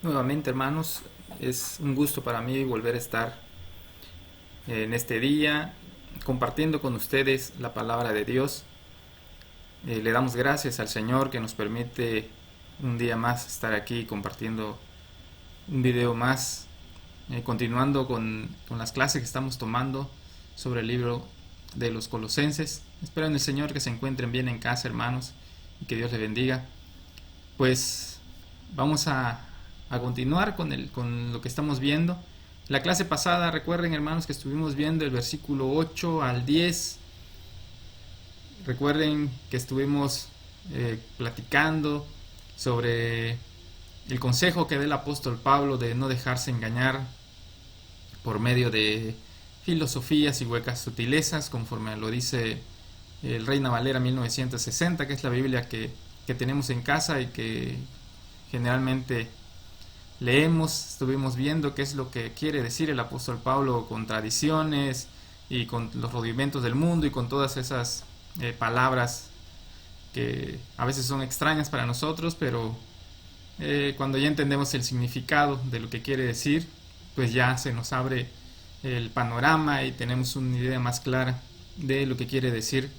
Nuevamente, hermanos, es un gusto para mí volver a estar en este día compartiendo con ustedes la palabra de Dios. Le damos gracias al Señor que nos permite un día más estar aquí compartiendo un video más, continuando con las clases que estamos tomando sobre el libro de los Colosenses. Espero en el Señor que se encuentren bien en casa, hermanos, y que Dios les bendiga. Pues vamos a continuar con lo que estamos viendo. La clase pasada, recuerden, hermanos, que estuvimos viendo el versículo 8 al 10. Recuerden que estuvimos platicando sobre el consejo que da el apóstol Pablo de no dejarse engañar por medio de filosofías y huecas sutilezas, conforme lo dice el Reina Valera 1960, que es la Biblia que tenemos en casa y que generalmente leemos. Estuvimos viendo qué es lo que quiere decir el apóstol Pablo con tradiciones y con los rudimentos del mundo y con todas esas palabras que a veces son extrañas para nosotros, pero cuando ya entendemos el significado de lo que quiere decir, pues ya se nos abre el panorama y tenemos una idea más clara de lo que quiere decir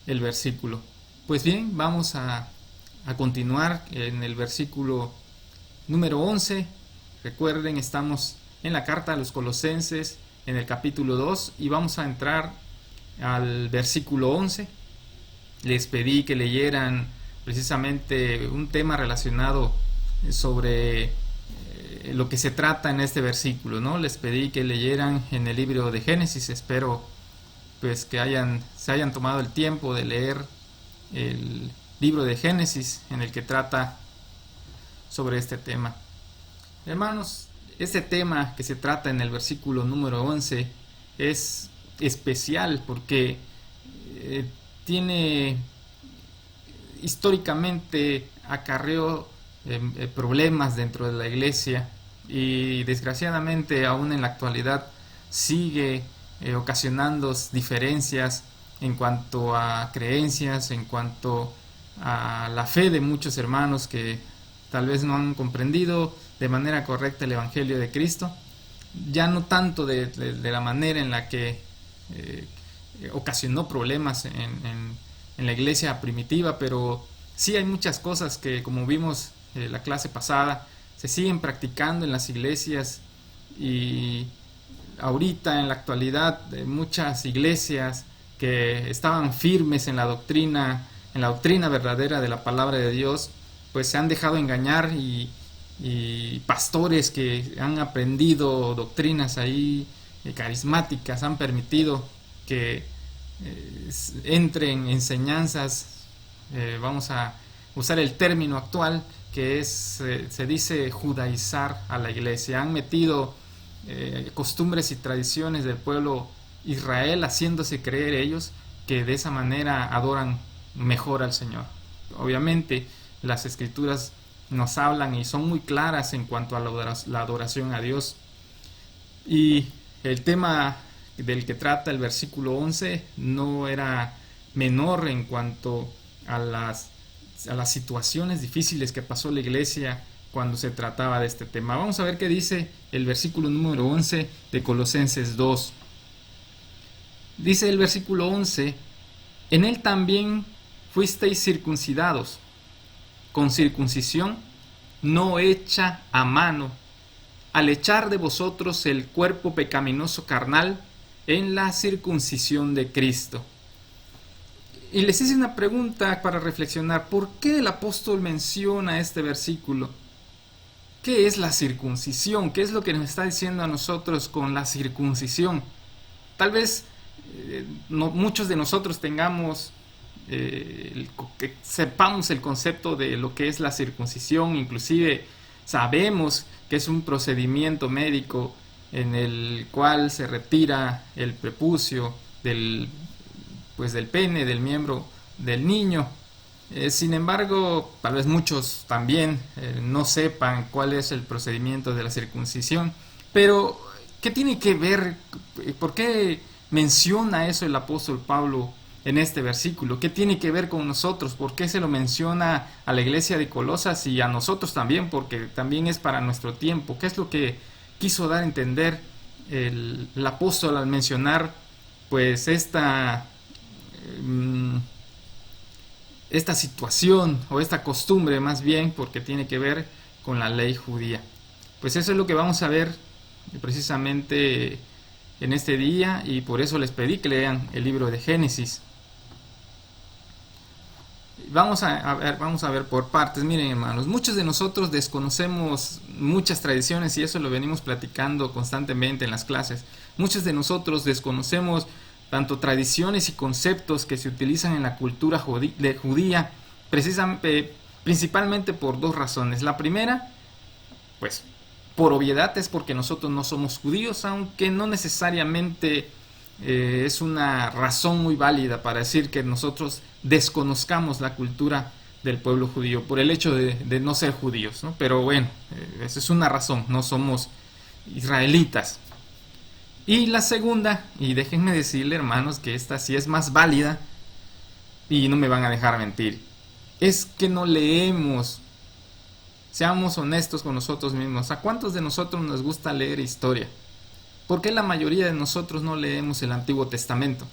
el versículo. Pues bien, vamos a continuar en el versículo número 11. Recuerden, estamos en la carta a los Colosenses, en el capítulo 2, y vamos a entrar al versículo 11. Les pedí que leyeran precisamente un tema relacionado sobre lo que se trata en este versículo, ¿no? Les pedí que leyeran en el libro de Génesis. Espero pues que se hayan tomado el tiempo de leer el libro de Génesis en el que trata sobre este tema. Hermanos, este tema que se trata en el versículo número 11 es especial porque tiene históricamente acarreó problemas dentro de la iglesia, y desgraciadamente aún en la actualidad sigue ocasionando diferencias en cuanto a creencias, en cuanto a la fe de muchos hermanos que tal vez no han comprendido de manera correcta el Evangelio de Cristo, ya no tanto de la manera en la que ocasionó problemas en la iglesia primitiva, pero sí hay muchas cosas que, como vimos la clase pasada, se siguen practicando en las iglesias, y ahorita en la actualidad muchas iglesias que estaban firmes en la doctrina verdadera de la palabra de Dios, pues se han dejado engañar, y pastores que han aprendido doctrinas ahí carismáticas han permitido que entren enseñanzas, vamos a usar el término actual, que es, se dice judaizar a la iglesia. Han metido costumbres y tradiciones del pueblo Israel, haciéndose creer ellos que de esa manera adoran mejor al Señor. Obviamente las escrituras nos hablan y son muy claras en cuanto a la adoración a Dios. Y el tema del que trata el versículo 11 no era menor en cuanto a las situaciones difíciles que pasó la iglesia cuando se trataba de este tema. Vamos a ver qué dice el versículo número 11 de Colosenses 2. Dice el versículo 11: en él también fuisteis circuncidados, con circuncisión no hecha a mano, al echar de vosotros el cuerpo pecaminoso carnal en la circuncisión de Cristo. Y les hice una pregunta para reflexionar: ¿por qué el apóstol menciona este versículo? ¿Qué es la circuncisión? ¿Qué es lo que nos está diciendo a nosotros con la circuncisión? Tal vez no, muchos de nosotros tengamos que sepamos el concepto de lo que es la circuncisión, inclusive sabemos que es un procedimiento médico en el cual se retira el prepucio del pene, del miembro del niño. Sin embargo, tal vez muchos también no sepan cuál es el procedimiento de la circuncisión. Pero, ¿qué tiene que ver? ¿Por qué menciona eso el apóstol Pablo en este versículo? ¿Qué tiene que ver con nosotros? ¿Por qué se lo menciona a la iglesia de Colosas y a nosotros también? Porque también es para nuestro tiempo. ¿Qué es lo que quiso dar a entender el apóstol al mencionar pues esta situación o esta costumbre más bien, porque tiene que ver con la ley judía? Pues eso es lo que vamos a ver precisamente en este día, y por eso les pedí que lean el libro de Génesis. Vamos a ver por partes. Miren, hermanos, muchos de nosotros desconocemos muchas tradiciones, y eso lo venimos platicando constantemente en las clases. Muchos de nosotros desconocemos tanto tradiciones y conceptos que se utilizan en la cultura judía, principalmente por dos razones. La primera, pues por obviedad, es porque nosotros no somos judíos, aunque no necesariamente es una razón muy válida para decir que nosotros desconozcamos la cultura del pueblo judío por el hecho de no ser judíos, ¿no? Pero bueno, esa es una razón, no somos israelitas. Y la segunda, y déjenme decirle, hermanos, que esta sí es más válida y no me van a dejar mentir, es que no leemos. Seamos honestos con nosotros mismos. ¿A cuántos de nosotros nos gusta leer historia? ¿Por qué la mayoría de nosotros no leemos el Antiguo Testamento?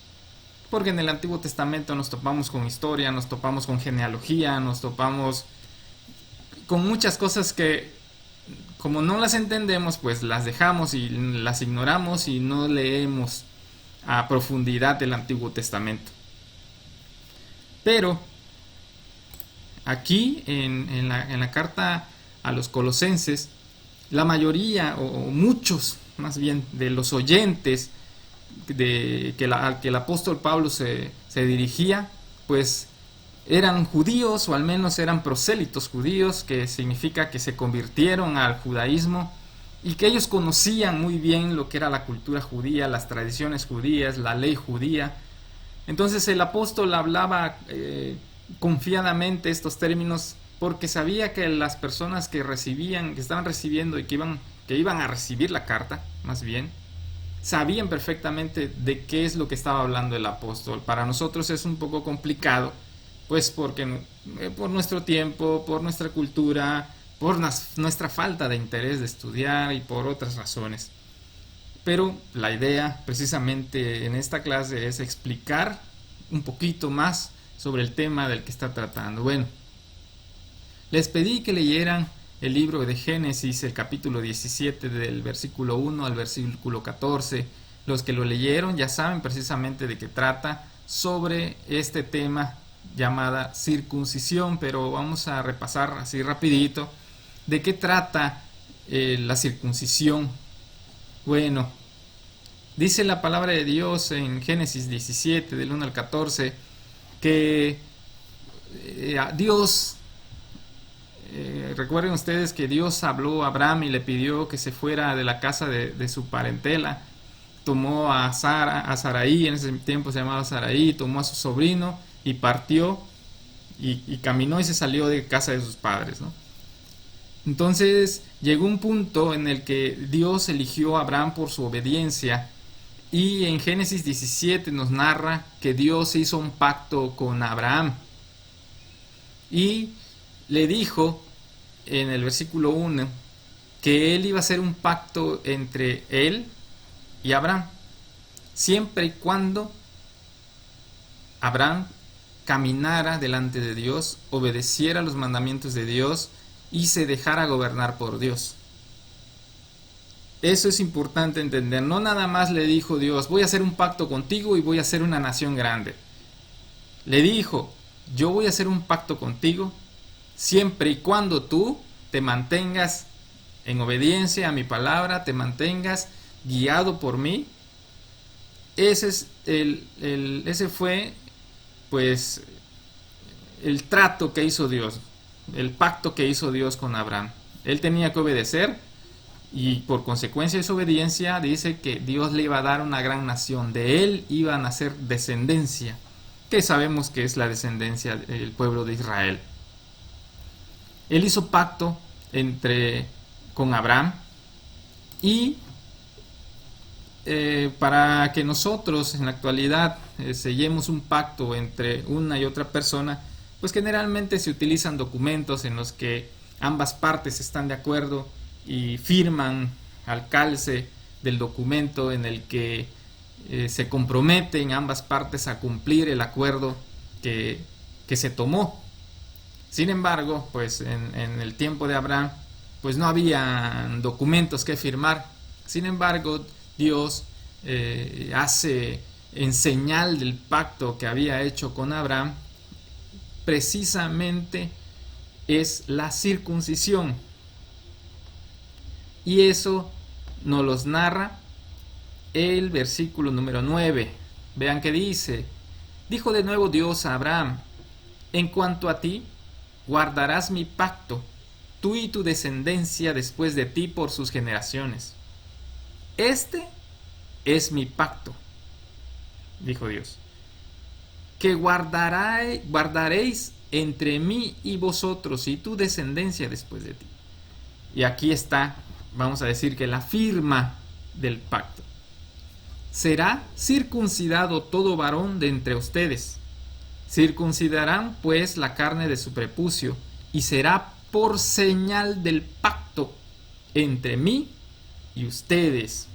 Porque en el Antiguo Testamento nos topamos con historia, nos topamos con genealogía, nos topamos con muchas cosas que, como no las entendemos, pues las dejamos y las ignoramos y no leemos a profundidad el Antiguo Testamento. Pero aquí en la carta a los colosenses, la mayoría o muchos más bien de los oyentes al que el apóstol Pablo se dirigía, pues eran judíos, o al menos eran prosélitos judíos, que significa que se convirtieron al judaísmo y que ellos conocían muy bien lo que era la cultura judía, las tradiciones judías, la ley judía. Entonces el apóstol hablaba confiadamente estos términos porque sabía que las personas que estaban recibiendo y que iban a recibir la carta, más bien, sabían perfectamente de qué es lo que estaba hablando el apóstol. Para nosotros es un poco complicado, pues porque por nuestro tiempo, por nuestra cultura, por nuestra falta de interés de estudiar y por otras razones. Pero la idea precisamente en esta clase es explicar un poquito más sobre el tema del que está tratando. Bueno, les pedí que leyeran el libro de Génesis, el capítulo 17, del versículo 1 al versículo 14. Los que lo leyeron ya saben precisamente de qué trata, sobre este tema llamada circuncisión, pero vamos a repasar así rapidito de qué trata la circuncisión. Bueno, dice la palabra de Dios en Génesis 17, del 1 al 14, que Dios... recuerden ustedes que Dios habló a Abraham y le pidió que se fuera de la casa de su parentela. Tomó a Sarai, en ese tiempo se llamaba Sarai, tomó a su sobrino y partió y caminó y se salió de casa de sus padres, ¿no? Entonces llegó un punto en el que Dios eligió a Abraham por su obediencia, y en Génesis 17 nos narra que Dios hizo un pacto con Abraham y le dijo en el versículo 1 que él iba a hacer un pacto entre él y Abraham, siempre y cuando Abraham caminara delante de Dios, obedeciera los mandamientos de Dios y se dejara gobernar por Dios. Eso es importante entender. No nada más le dijo Dios, voy a hacer un pacto contigo y voy a hacer una nación grande. Le dijo, yo voy a hacer un pacto contigo siempre y cuando tú te mantengas en obediencia a mi palabra, te mantengas guiado por mí. Ese fue pues el trato que hizo Dios, el pacto que hizo Dios con Abraham. Él tenía que obedecer, y por consecuencia de su obediencia dice que Dios le iba a dar una gran nación, de él iba a nacer descendencia, que sabemos que es la descendencia del pueblo de Israel. Él hizo pacto con Abraham, y para que nosotros en la actualidad sellemos un pacto entre una y otra persona, pues generalmente se utilizan documentos en los que ambas partes están de acuerdo y firman al calce del documento en el que se comprometen ambas partes a cumplir el acuerdo que se tomó. Sin embargo, pues en el tiempo de Abraham, pues no había documentos que firmar. Sin embargo, Dios hace en señal del pacto que había hecho con Abraham, precisamente es la circuncisión. Y eso nos los narra el versículo número 9. Vean que dice: dijo de nuevo Dios a Abraham: en cuanto a ti, guardarás mi pacto, tú y tu descendencia después de ti por sus generaciones. Este es mi pacto, dijo Dios, que guardaréis entre mí y vosotros y tu descendencia después de ti. Y aquí está, vamos a decir que la firma del pacto. Será circuncidado todo varón de entre ustedes. Circuncidarán pues la carne de su prepucio, y será por señal del pacto entre mí y ustedes.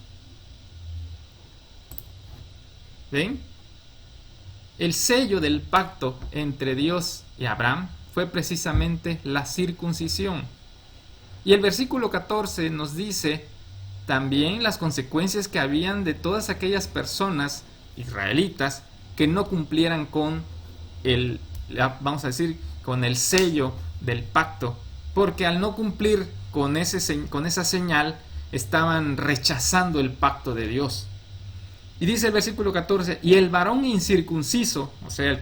¿Ven? El sello del pacto entre Dios y Abraham fue precisamente la circuncisión. Y el versículo 14 nos dice también las consecuencias que habían de todas aquellas personas israelitas que no cumplieran con vamos a decir, con el sello del pacto, porque al no cumplir con esa señal estaban rechazando el pacto de Dios. Y dice el versículo 14: y el varón incircunciso, o sea, el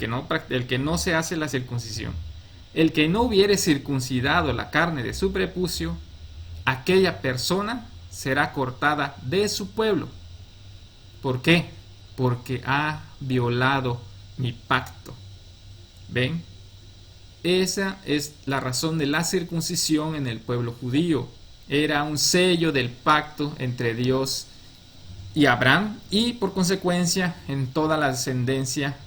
que no se hace la circuncisión, el que no hubiere circuncidado la carne de su prepucio, aquella persona será cortada de su pueblo. ¿Por qué? Porque ha violado mi pacto. ¿Ven? Esa es la razón de la circuncisión en el pueblo judío. Era un sello del pacto entre Dios y Abraham, y por consecuencia en toda la descendencia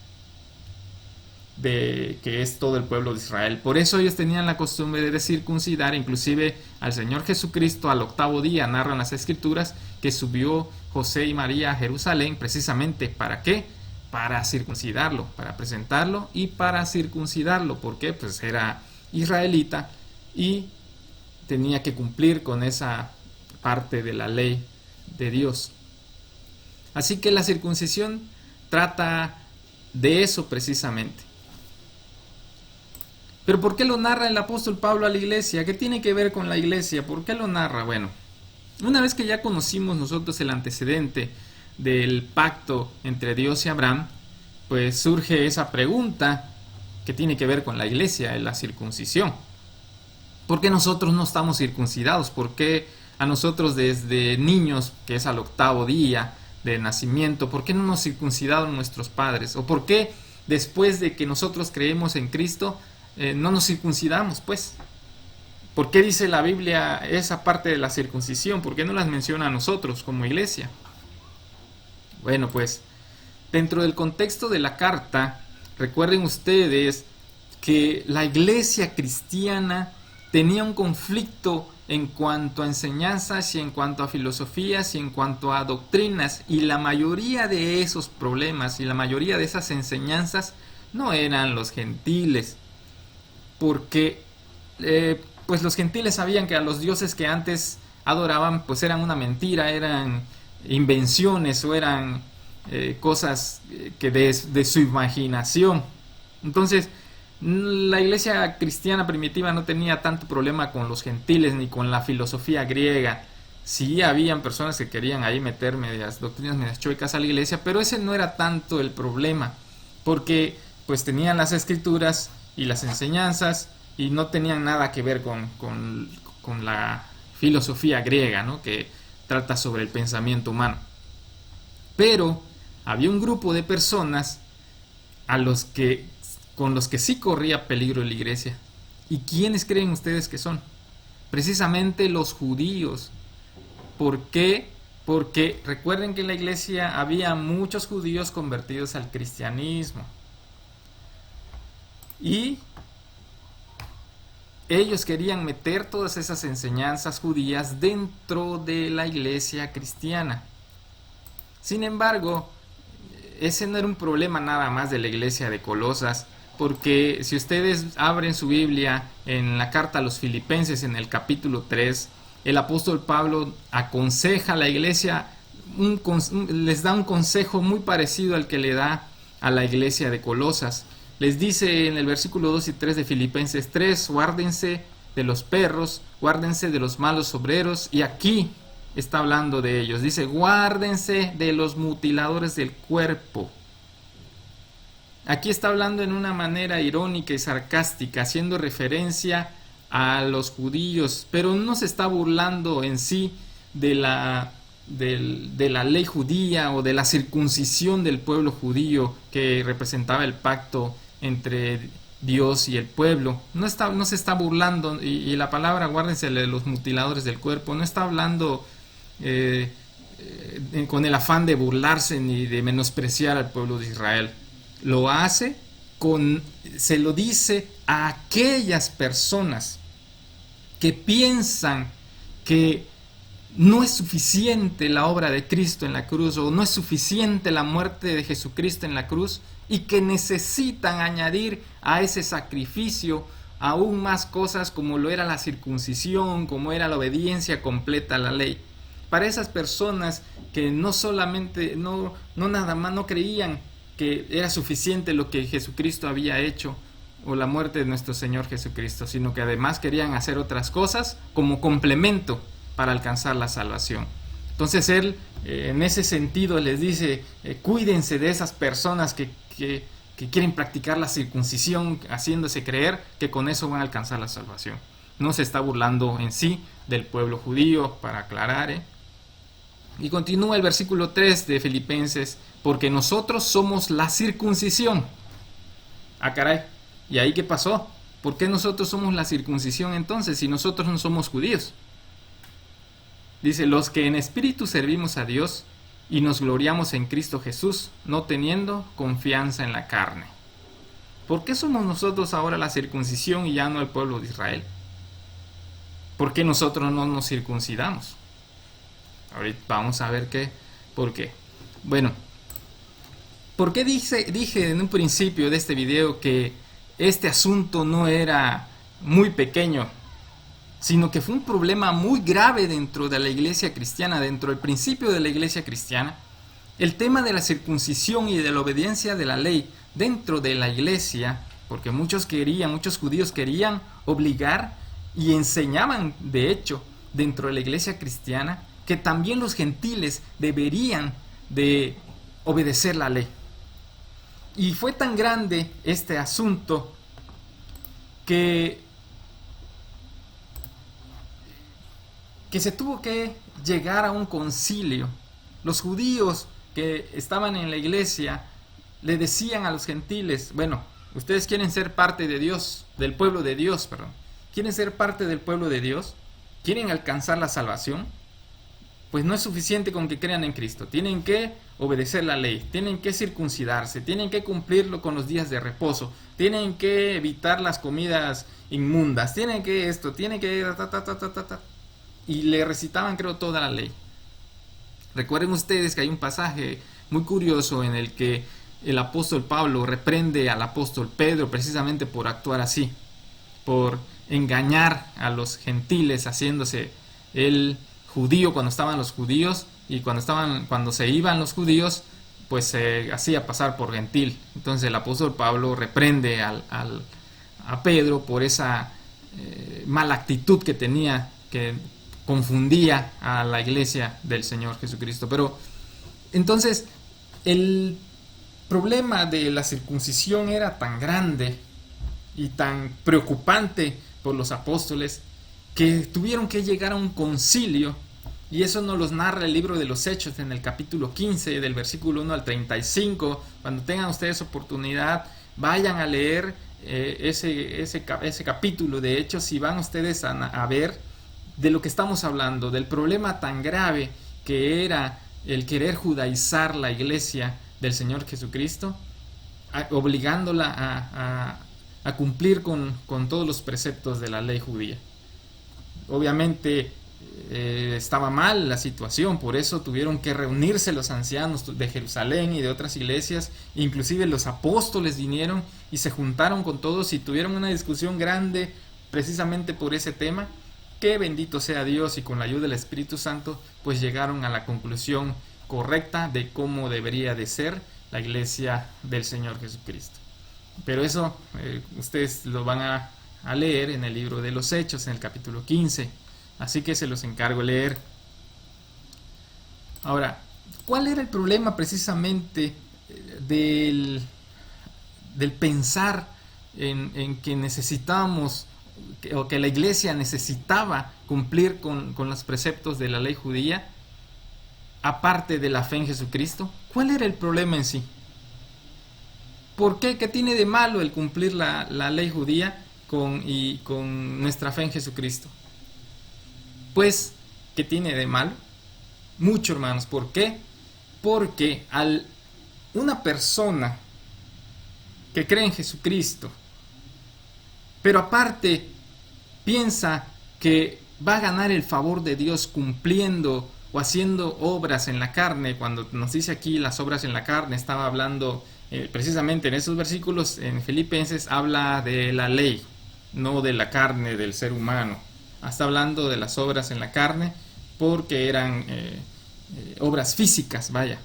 de que es todo el pueblo de Israel. Por eso ellos tenían la costumbre de circuncidar, inclusive al Señor Jesucristo al 8º día. Narran las escrituras que subió José y María a Jerusalén precisamente ¿para qué? Para circuncidarlo, para presentarlo y para circuncidarlo, porque pues era israelita y tenía que cumplir con esa parte de la ley de Dios. Así que la circuncisión trata de eso precisamente. Pero ¿por qué lo narra el apóstol Pablo a la iglesia? ¿Qué tiene que ver con la iglesia? ¿Por qué lo narra? Bueno, una vez que ya conocimos nosotros el antecedente del pacto entre Dios y Abraham, pues surge esa pregunta que tiene que ver con la iglesia, la circuncisión. ¿Por qué nosotros no estamos circuncidados? ¿Por qué a nosotros desde niños, que es al 8º día de nacimiento, por qué no nos circuncidaron nuestros padres? ¿O por qué después de que nosotros creemos en Cristo no nos circuncidamos, pues? ¿Por qué dice la Biblia esa parte de la circuncisión? ¿Por qué no las menciona a nosotros como iglesia? Bueno, pues dentro del contexto de la carta, recuerden ustedes que la iglesia cristiana tenía un conflicto en cuanto a enseñanzas y en cuanto a filosofías y en cuanto a doctrinas, y la mayoría de esos problemas y la mayoría de esas enseñanzas no eran los gentiles, porque pues los gentiles sabían que a los dioses que antes adoraban pues eran una mentira, eran invenciones o eran cosas que de su imaginación. Entonces la iglesia cristiana primitiva no tenía tanto problema con los gentiles ni con la filosofía griega. Sí habían personas que querían ahí meter doctrinas medias chuecas a la iglesia, pero ese no era tanto el problema, porque pues tenían las escrituras y las enseñanzas y no tenían nada que ver con la filosofía griega, ¿no?, que trata sobre el pensamiento humano. Pero había un grupo de personas con los que sí corría peligro la iglesia. ¿Y quiénes creen ustedes que son? Precisamente los judíos. ¿Por qué? porque recuerden que en la iglesia había muchos judíos convertidos al cristianismo. Y ellos querían meter todas esas enseñanzas judías dentro de la iglesia cristiana. Sin embargo, ese no era un problema nada más de la iglesia de Colosas, porque si ustedes abren su Biblia en la carta a los Filipenses en el capítulo 3, el apóstol Pablo aconseja a la iglesia, les da un consejo muy parecido al que le da a la iglesia de Colosas. Les dice en el versículo 2 y 3 de Filipenses 3, guárdense de los perros, guárdense de los malos obreros, y aquí está hablando de ellos. Dice, guárdense de los mutiladores del cuerpo. Aquí está hablando en una manera irónica y sarcástica, haciendo referencia a los judíos, pero no se está burlando en sí de la ley judía o de la circuncisión del pueblo judío que representaba el pacto entre Dios y el pueblo. No se está burlando, y la palabra guárdense de los mutiladores del cuerpo no está hablando con el afán de burlarse ni de menospreciar al pueblo de Israel. Lo hace se lo dice a aquellas personas que piensan que no es suficiente la obra de Cristo en la cruz, o no es suficiente la muerte de Jesucristo en la cruz, y que necesitan añadir a ese sacrificio aún más cosas como lo era la circuncisión, como era la obediencia completa a la ley. Para esas personas que no solamente, no nada más, no creían que era suficiente lo que Jesucristo había hecho, o la muerte de nuestro Señor Jesucristo, sino que además querían hacer otras cosas como complemento para alcanzar la salvación. Entonces él en ese sentido les dice, cuídense de esas personas que quieren practicar la circuncisión haciéndose creer que con eso van a alcanzar la salvación. No se está burlando en sí del pueblo judío, para aclarar. Y continúa el versículo 3 de Filipenses, porque nosotros somos la circuncisión. Ah, caray, ¿y ahí qué pasó? ¿Por qué nosotros somos la circuncisión entonces, si nosotros no somos judíos? Dice, los que en espíritu servimos a Dios y nos gloriamos en Cristo Jesús, no teniendo confianza en la carne. ¿Por qué somos nosotros ahora la circuncisión y ya no el pueblo de Israel? ¿Por qué nosotros no nos circuncidamos? Ahorita vamos a ver por qué. Bueno, ¿por qué dije en un principio de este video que este asunto no era muy pequeño, sino que fue un problema muy grave dentro de la iglesia cristiana, dentro del principio de la iglesia cristiana? El tema de la circuncisión y de la obediencia de la ley dentro de la iglesia, porque muchos judíos querían obligar y enseñaban, de hecho, dentro de la iglesia cristiana, que también los gentiles deberían de obedecer la ley. Y fue tan grande este asunto que se tuvo que llegar a un concilio. Los judíos que estaban en la iglesia le decían a los gentiles, bueno, ustedes quieren ser parte de Dios, del pueblo de Dios, perdón. ¿Quieren ser parte del pueblo de Dios? ¿Quieren alcanzar la salvación? Pues no es suficiente con que crean en Cristo. Tienen que obedecer la ley, tienen que circuncidarse, tienen que cumplirlo con los días de reposo, tienen que evitar las comidas inmundas, tienen que esto, tienen que... Y le recitaban, creo, toda la ley. Recuerden ustedes que hay un pasaje muy curioso en el que el apóstol Pablo reprende al apóstol Pedro precisamente por actuar así, por engañar a los gentiles, haciéndose el judío cuando estaban los judíos, y cuando se iban los judíos, pues se hacía pasar por gentil. Entonces el apóstol Pablo reprende a Pedro por esa mala actitud que tenía, que confundía a la iglesia del Señor Jesucristo. Pero entonces el problema de la circuncisión era tan grande y tan preocupante por los apóstoles que tuvieron que llegar a un concilio, y eso nos los narra el libro de los Hechos en el capítulo 15 del versículo 1 al 35. Cuando tengan ustedes oportunidad, vayan a leer ese capítulo de Hechos y van ustedes a ver de lo que estamos hablando, del problema tan grave que era el querer judaizar la iglesia del Señor Jesucristo, obligándola a cumplir con todos los preceptos de la ley judía. Obviamente estaba mal la situación, por eso tuvieron que reunirse los ancianos de Jerusalén y de otras iglesias, inclusive los apóstoles vinieron y se juntaron con todos y tuvieron una discusión grande precisamente por ese tema, que bendito sea Dios, y con la ayuda del Espíritu Santo pues llegaron a la conclusión correcta de cómo debería de ser la iglesia del Señor Jesucristo. Pero eso ustedes lo van a leer en el libro de los Hechos, en el capítulo 15. Así que se los encargo leer. Ahora, ¿cuál era el problema precisamente del pensar en que necesitábamos, o que la iglesia necesitaba cumplir con los preceptos de la ley judía, aparte de la fe en Jesucristo? ¿Cuál era el problema en sí? ¿Por qué? ¿Qué tiene de malo el cumplir la ley judía con nuestra fe en Jesucristo? Pues, ¿qué tiene de malo? Mucho, hermanos. ¿Por qué? Porque una persona que cree en Jesucristo, pero aparte piensa que va a ganar el favor de Dios cumpliendo o haciendo obras en la carne, cuando nos dice aquí las obras en la carne, estaba hablando precisamente en esos versículos en Filipenses, habla de la ley, no de la carne del ser humano. Está hablando de las obras en la carne porque eran obras físicas, vaya.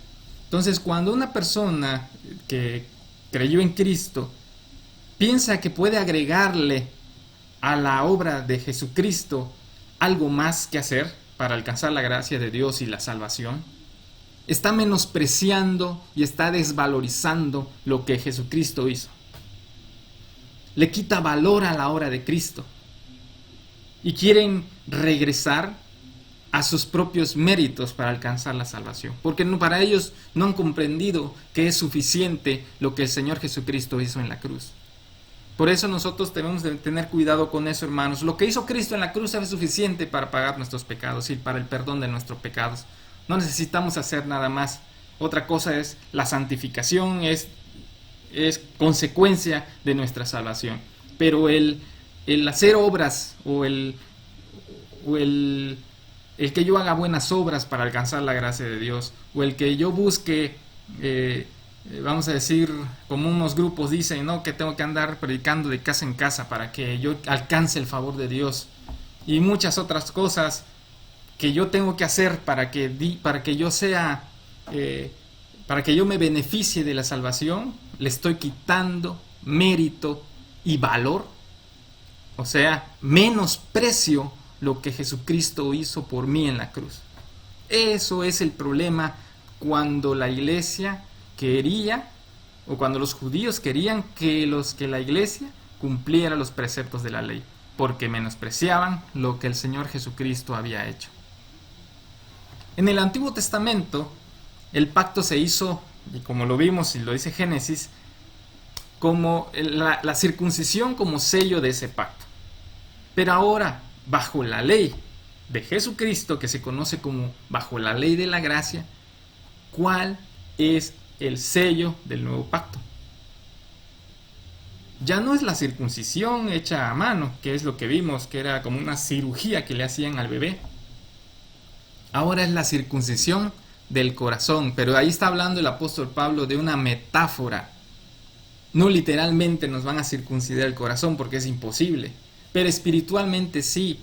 Entonces, cuando una persona que creyó en Cristo piensa que puede agregarle a la obra de Jesucristo algo más que hacer para alcanzar la gracia de Dios y la salvación, está menospreciando y está desvalorizando lo que Jesucristo hizo. Le quita valor a la obra de Cristo. Y quieren regresar a sus propios méritos para alcanzar la salvación. Porque para ellos no han comprendido que es suficiente lo que el Señor Jesucristo hizo en la cruz. Por eso nosotros debemos de tener cuidado con eso, hermanos. Lo que hizo Cristo en la cruz es suficiente para pagar nuestros pecados y para el perdón de nuestros pecados. No necesitamos hacer nada más. Otra cosa es la santificación, es consecuencia de nuestra salvación. Pero el hacer obras o el que yo haga buenas obras para alcanzar la gracia de Dios, o el que yo busque, vamos a decir, como unos grupos dicen, ¿no?, que tengo que andar predicando de casa en casa para que yo alcance el favor de Dios, y muchas otras cosas que yo tengo que hacer para que yo sea, para que yo me beneficie de la salvación, le estoy quitando mérito y valor. O sea, menosprecio lo que Jesucristo hizo por mí en la cruz. Eso es el problema cuando la iglesia quería, o cuando los judíos querían que la iglesia cumpliera los preceptos de la ley, porque menospreciaban lo que el Señor Jesucristo había hecho. En el Antiguo Testamento, el pacto se hizo, y como lo vimos y lo dice Génesis, como la circuncisión como sello de ese pacto. Pero ahora, bajo la ley de Jesucristo, que se conoce como bajo la ley de la gracia, ¿cuál es el sello del nuevo pacto? Ya no es la circuncisión hecha a mano, que es lo que vimos, que era como una cirugía que le hacían al bebé. Ahora es la circuncisión del corazón, pero ahí está hablando el apóstol Pablo de una metáfora. No literalmente nos van a circuncidar el corazón porque es imposible, pero espiritualmente sí.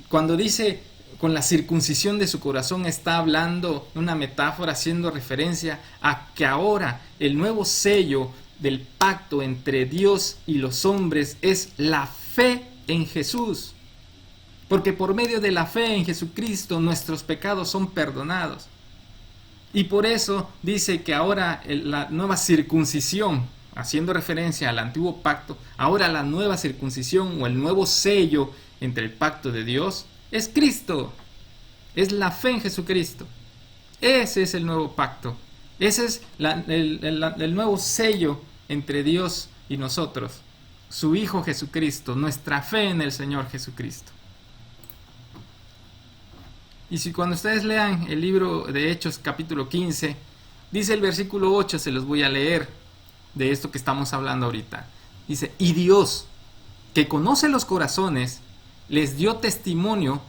Cuando dice con la circuncisión de su corazón, está hablando una metáfora, haciendo referencia a que ahora el nuevo sello del pacto entre Dios y los hombres es la fe en Jesús. Porque por medio de la fe en Jesucristo nuestros pecados son perdonados. Y por eso dice que ahora la nueva circuncisión, haciendo referencia al antiguo pacto, ahora la nueva circuncisión o el nuevo sello entre el pacto de Dios es Cristo, es la fe en Jesucristo. Ese es el nuevo pacto, ese es el nuevo sello entre Dios y nosotros, su Hijo Jesucristo, nuestra fe en el Señor Jesucristo. Y si cuando ustedes lean el libro de Hechos capítulo 15, dice el versículo 8, se los voy a leer de esto que estamos hablando ahorita. Dice, y Dios, que conoce los corazones, les dio testimonio,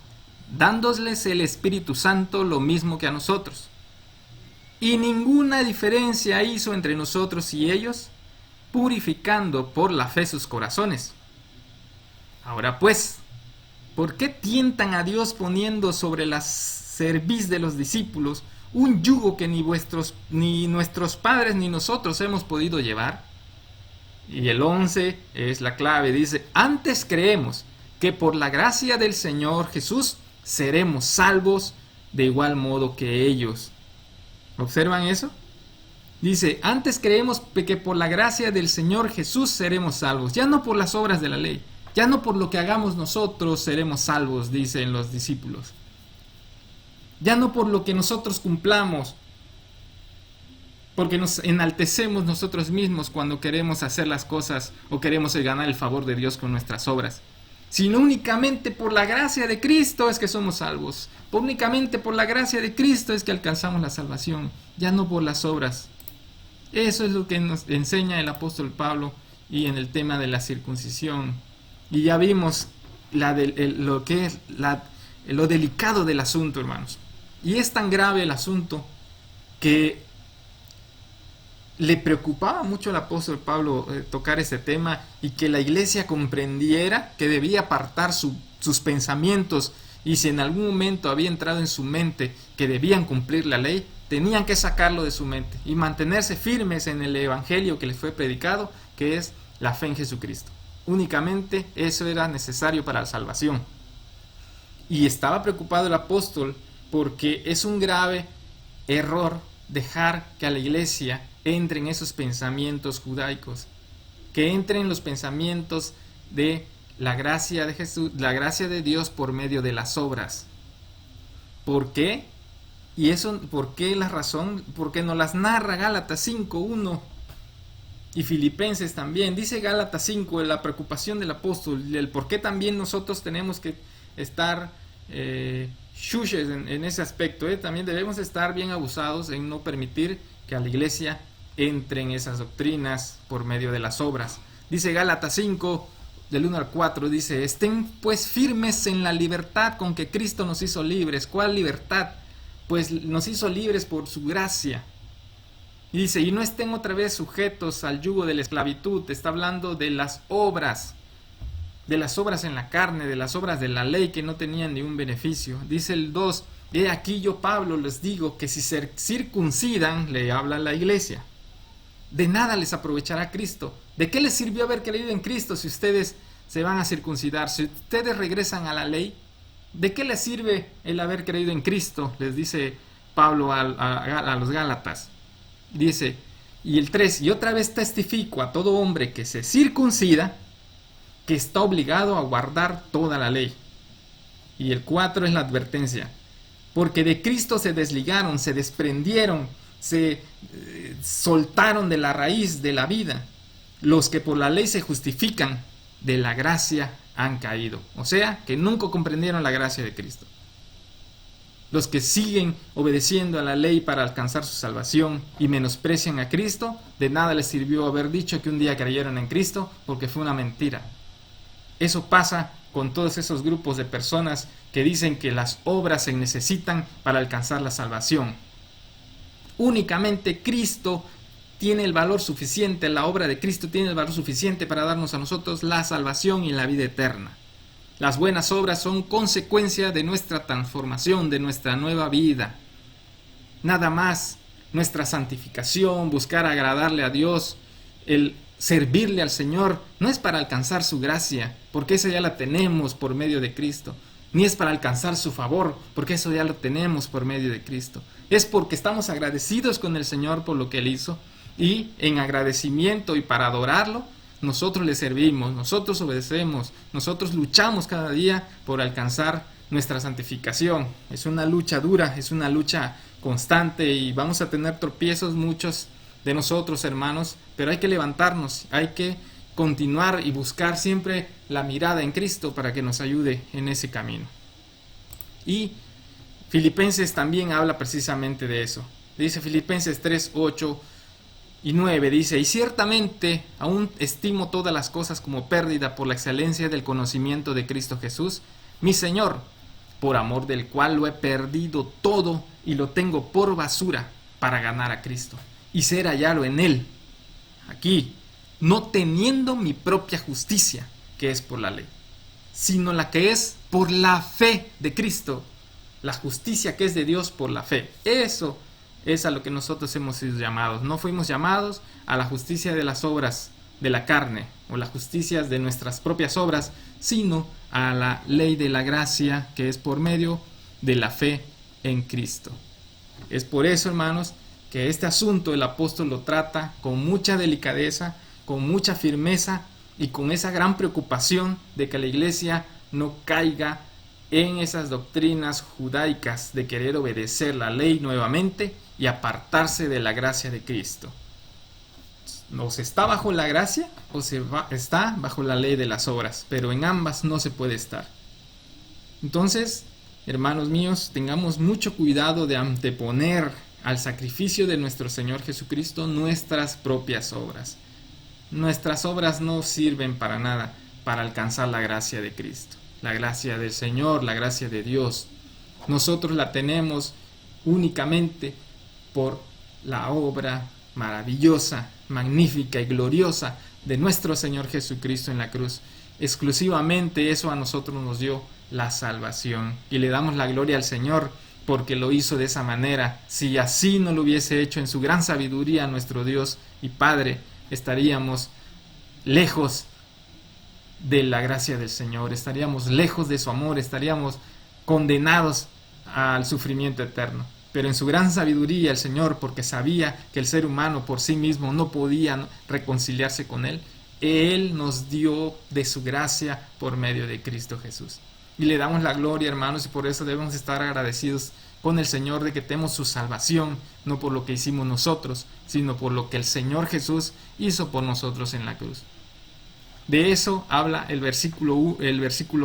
dándoles el Espíritu Santo lo mismo que a nosotros. Y ninguna diferencia hizo entre nosotros y ellos, purificando por la fe sus corazones. Ahora pues, ¿por qué tientan a Dios poniendo sobre la cerviz de los discípulos un yugo que ni nuestros padres ni nosotros hemos podido llevar? Y el 11 es la clave, dice, antes creemos que por la gracia del Señor Jesús seremos salvos de igual modo que ellos. ¿Observan eso? Dice, antes creemos que por la gracia del Señor Jesús seremos salvos, ya no por las obras de la ley, ya no por lo que hagamos nosotros seremos salvos, dicen los discípulos. Ya no por lo que nosotros cumplamos, porque nos enaltecemos nosotros mismos cuando queremos hacer las cosas o queremos ganar el favor de Dios con nuestras obras, sino únicamente por la gracia de Cristo es que somos salvos. Únicamente por la gracia de Cristo es que alcanzamos la salvación, ya no por las obras. Eso es lo que nos enseña el apóstol Pablo y en el tema de la circuncisión. Y ya vimos lo delicado del asunto, hermanos. Y es tan grave el asunto que le preocupaba mucho al apóstol Pablo tocar ese tema y que la iglesia comprendiera que debía apartar sus pensamientos, y si en algún momento había entrado en su mente que debían cumplir la ley, tenían que sacarlo de su mente y mantenerse firmes en el evangelio que les fue predicado, que es la fe en Jesucristo. Únicamente eso era necesario para la salvación. Y estaba preocupado el apóstol porque es un grave error dejar que a la iglesia entren esos pensamientos judaicos, que entren los pensamientos de la gracia de Jesús, la gracia de Dios por medio de las obras. ¿Por qué? Y eso, ¿por qué la razón? Porque nos las narra Gálatas 5:1 y Filipenses también. Dice Gálatas 5, la preocupación del apóstol, el por qué también nosotros tenemos que estar shushes en ese aspecto. También debemos estar bien abusados en no permitir que a la iglesia entren esas doctrinas por medio de las obras. Dice Gálatas 5, del 1 al 4, dice, estén pues firmes en la libertad con que Cristo nos hizo libres. ¿Cuál libertad? Pues nos hizo libres por su gracia. Y dice, y no estén otra vez sujetos al yugo de la esclavitud. Está hablando de las obras en la carne, de las obras de la ley que no tenían ningún beneficio. Dice el 2, he aquí yo Pablo les digo que si se circuncidan, le habla a la iglesia, de nada les aprovechará Cristo. ¿De qué les sirvió haber creído en Cristo si ustedes se van a circuncidar? Si ustedes regresan a la ley, ¿de qué les sirve el haber creído en Cristo? Les dice Pablo a los Gálatas. Dice, y el 3, y otra vez testifico a todo hombre que se circuncida, que está obligado a guardar toda la ley. Y el 4 es la advertencia, porque de Cristo se desligaron, se desprendieron, se soltaron de la raíz de la vida. Los que por la ley se justifican, de la gracia han caído. O sea, que nunca comprendieron la gracia de Cristo. Los que siguen obedeciendo a la ley para alcanzar su salvación y menosprecian a Cristo, de nada les sirvió haber dicho que un día creyeron en Cristo, porque fue una mentira. Eso pasa con todos esos grupos de personas que dicen que las obras se necesitan para alcanzar la salvación. Únicamente Cristo tiene el valor suficiente, la obra de Cristo tiene el valor suficiente para darnos a nosotros la salvación y la vida eterna. Las buenas obras son consecuencia de nuestra transformación, de nuestra nueva vida. Nada más, nuestra santificación, buscar agradarle a Dios, el servirle al Señor, no es para alcanzar su gracia, porque esa ya la tenemos por medio de Cristo. Ni es para alcanzar su favor, porque eso ya lo tenemos por medio de Cristo. Es porque estamos agradecidos con el Señor por lo que Él hizo, y en agradecimiento y para adorarlo, nosotros le servimos, nosotros obedecemos, nosotros luchamos cada día por alcanzar nuestra santificación. Es una lucha dura, es una lucha constante y vamos a tener tropiezos muchos de nosotros, hermanos, pero hay que levantarnos, hay que continuar y buscar siempre la mirada en Cristo para que nos ayude en ese camino. Y Filipenses también habla precisamente de eso. Dice Filipenses 3, 8 y 9, dice: y ciertamente aún estimo todas las cosas como pérdida por la excelencia del conocimiento de Cristo Jesús, mi Señor, por amor del cual lo he perdido todo y lo tengo por basura para ganar a Cristo y ser hallado en Él, aquí, no teniendo mi propia justicia, que es por la ley, sino la que es por la fe de Cristo, la justicia que es de Dios por la fe. Eso es a lo que nosotros hemos sido llamados. No fuimos llamados a la justicia de las obras de la carne o las justicias de nuestras propias obras, sino a la ley de la gracia que es por medio de la fe en Cristo. Es por eso, hermanos, que este asunto el apóstol lo trata con mucha delicadeza, con mucha firmeza y con esa gran preocupación de que la iglesia no caiga en esas doctrinas judaicas de querer obedecer la ley nuevamente y apartarse de la gracia de Cristo. O se está bajo la gracia o está bajo la ley de las obras, pero en ambas no se puede estar. Entonces, hermanos míos, tengamos mucho cuidado de anteponer al sacrificio de nuestro Señor Jesucristo nuestras propias obras. Nuestras obras no sirven para nada para alcanzar la gracia de Cristo, la gracia del Señor, la gracia de Dios. Nosotros la tenemos únicamente por la obra maravillosa, magnífica y gloriosa de nuestro Señor Jesucristo en la cruz. Exclusivamente eso a nosotros nos dio la salvación y le damos la gloria al Señor porque lo hizo de esa manera. Si así no lo hubiese hecho en su gran sabiduría nuestro Dios y Padre, estaríamos lejos de la gracia del Señor, estaríamos lejos de su amor, estaríamos condenados al sufrimiento eterno. Pero en su gran sabiduría el Señor, porque sabía que el ser humano por sí mismo no podía reconciliarse con Él nos dio de su gracia por medio de Cristo Jesús. Y le damos la gloria, hermanos, y por eso debemos estar agradecidos con el Señor de que tenemos su salvación, no por lo que hicimos nosotros, sino por lo que el Señor Jesús hizo por nosotros en la cruz. De eso habla el versículo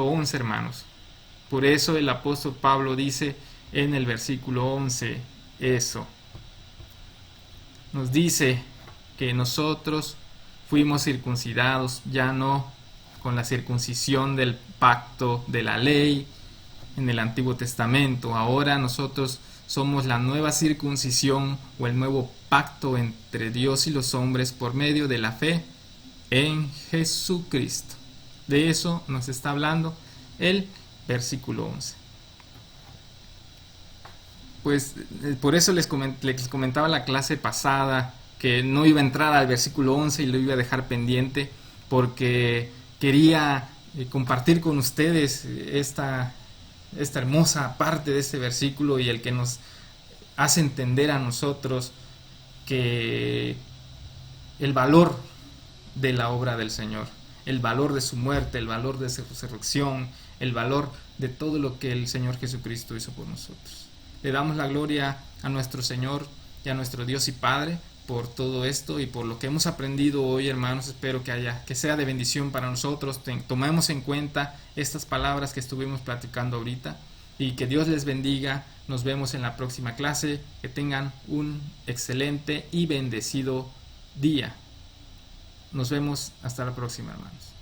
11, hermanos. Por eso el apóstol Pablo dice en el versículo 11 eso. Nos dice que nosotros fuimos circuncidados, ya no con la circuncisión del pacto de la ley en el Antiguo Testamento. Ahora nosotros somos la nueva circuncisión o el nuevo pacto entre Dios y los hombres por medio de la fe en Jesucristo. De eso nos está hablando el versículo 11. Pues por eso les comentaba la clase pasada que no iba a entrar al versículo 11 y lo iba a dejar pendiente porque quería compartir con ustedes esta hermosa parte de este versículo y el que nos hace entender a nosotros que el valor de la obra del Señor, el valor de su muerte, el valor de su resurrección, el valor de todo lo que el Señor Jesucristo hizo por nosotros. Le damos la gloria a nuestro Señor y a nuestro Dios y Padre por todo esto y por lo que hemos aprendido hoy, hermanos. Espero que sea de bendición para nosotros. Tomemos en cuenta estas palabras que estuvimos platicando ahorita y que Dios les bendiga. Nos vemos en la próxima clase. Que tengan un excelente y bendecido día. Nos vemos hasta la próxima, hermanos.